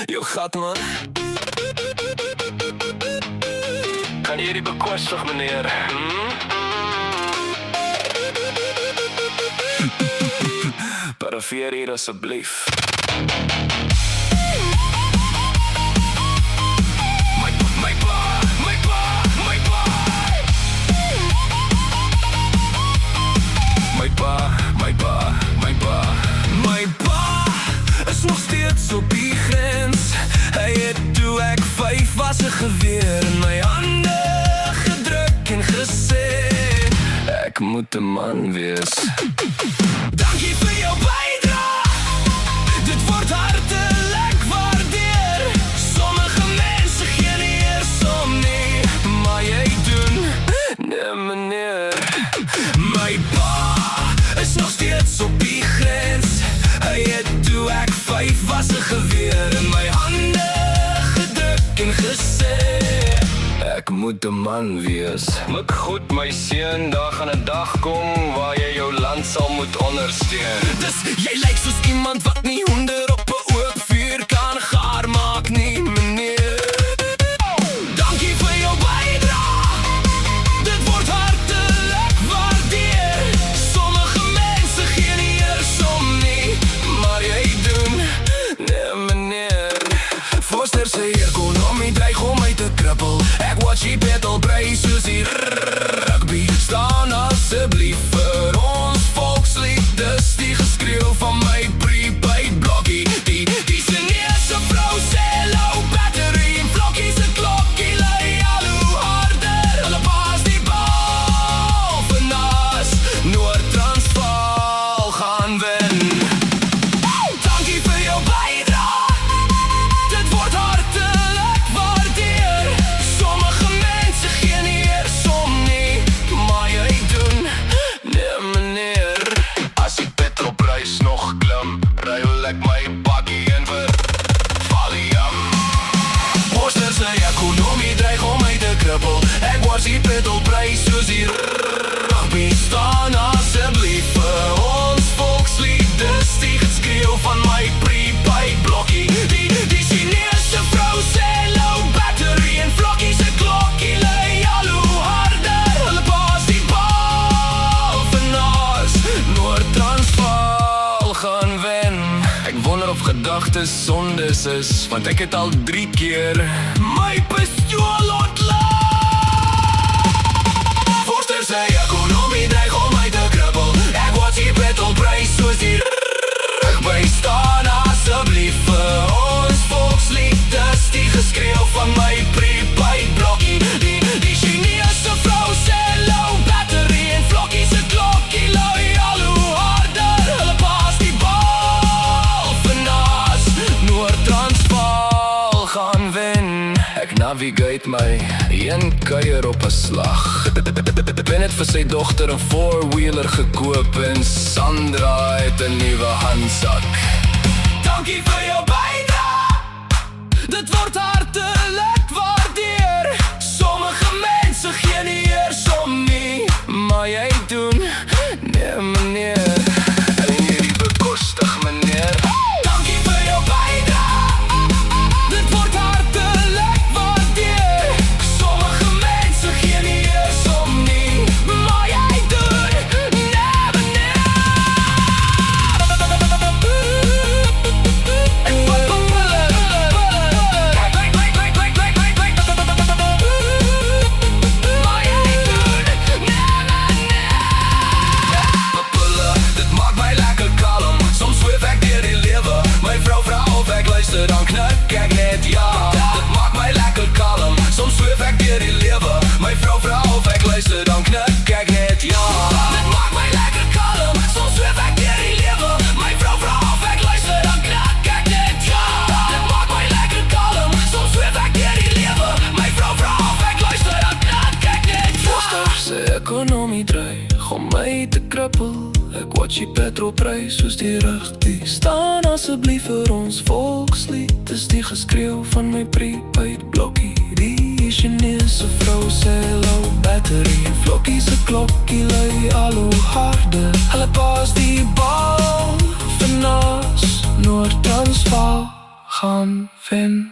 Jou gat man. Kan jy die bekostig meneer? Parafeer hier asseblief. My pa is nog steeds op die grens. Hy het toe ek 5 was 'n geweer in my hande gedruk en gesê ek moet 'n man wees. Dankie vir jou bydrae. Dit word hartelik waardeer. Sommige mense gee nie eers om nie, maar jy doen, nee meneer. My pa is nog steeds op die grens. Hy het toe ek 5 was 'n geweer in my hande gedruk en gesê ek moet 'n man wees. Mik goed my seun, daar gaan 'n dag kom waar jy jou land sal moet ondersteun. Dus jy lyk soos iemand wat nie honder op 'n oop vuur kan gaar maak nie meneer. Dankie vir jou bydrae. Dit word hartelik waardeer. Sommige mense gee nie eers om nie, maar jy doen, nee meneer. Forster sê ekonomie dreig om my te krippel. Ek watch die petrolprys soos die rugby. Staan asseblief vir ons volkslied. Dis die geskreeu van my prepaid blokkie. Die Chinese vrou sê low battery en vlokkie se klokkie lui al hoe harder. Hulle pas die bal vanaf Noord-Transvaal gaan wen. Dankie vir jou bydrae. Dit word hartelik waardeer. Sommige mense gee nie eers om nie, maar jy doen, nee meneer. As die petrolprys nog klim, ruil ek my bakkie in vir Valium. Forster sê ekonomie dreig om my te krippel. Ek watch die petrolprys soos die rugby. Staan asseblief vir ons volkslied. Dis die geskreeu van my prepaid blokkie. Die Chinese vrou sê low battery en vlokkie se klokkie lui al hoe harder. Hulle pas die bal vanaf Noord-Transvaal gaan wen. Ek wonder of gedagtes sondes is, want ek het al 3 keer my pistool ontlaat. Forster sê ekonomie dreig om my te krippel. Ek watch die petrolprys soos die rugby. Staan asseblief vir ons volkslied. Dis die geskreeu van my prepaid blokkie. Die Chinese vrou sê low battery en vlokkie se klokkie lui al hoe harder. Hulle pas die bal vanaf Noord-Transvaal gaan wen. Ek navigate my een kuier op 'n slag. Ben het vir sy dogter 'n 4-wheeler gekoop en Sandra het 'n nuwe handsak. Dankie vir jou bydrae. Dit word hartelik waardeer. Sommige mense gee nie eers om nie, maar jy doen, nee meneer. En hierdie bekostig meneer. Dankie vir jou bydrae. Dit word hartelik waardeer. Sommige mense gee nie eers om nie, maar jy doen, nee meneer. Dit maak my lekker kalm. Soms sweef ek deur die lewe. My vrou vra of ek luister, dan knik ek net ja. Dit maak my lekker kalm. Soms sweef ek deur die lewe. My vrou vra of ek luister, dan knik ek net ja. Dit maak my lekker kalm. Soms sweef ek deur die lewe. My vrou vra of ek luister, dan knik ek net ja. Dit maak my lekker kalm. Soms sweef ek deur die lewe. My vrou vra of ek luister, dan knik ek net ja. Forster sê ekonomie dreig om my te krippel. Ek watch die petrolprys soos die rugby. Staan asseblief vir ons volkslied. Dis die geskreeu van my prepaid blokkie. Die Chinese vrou sê low battery en vlokkie se klokkie lui al hoe harder. Hulle pas die bal vanaf Noord-Transvaal gaan wen.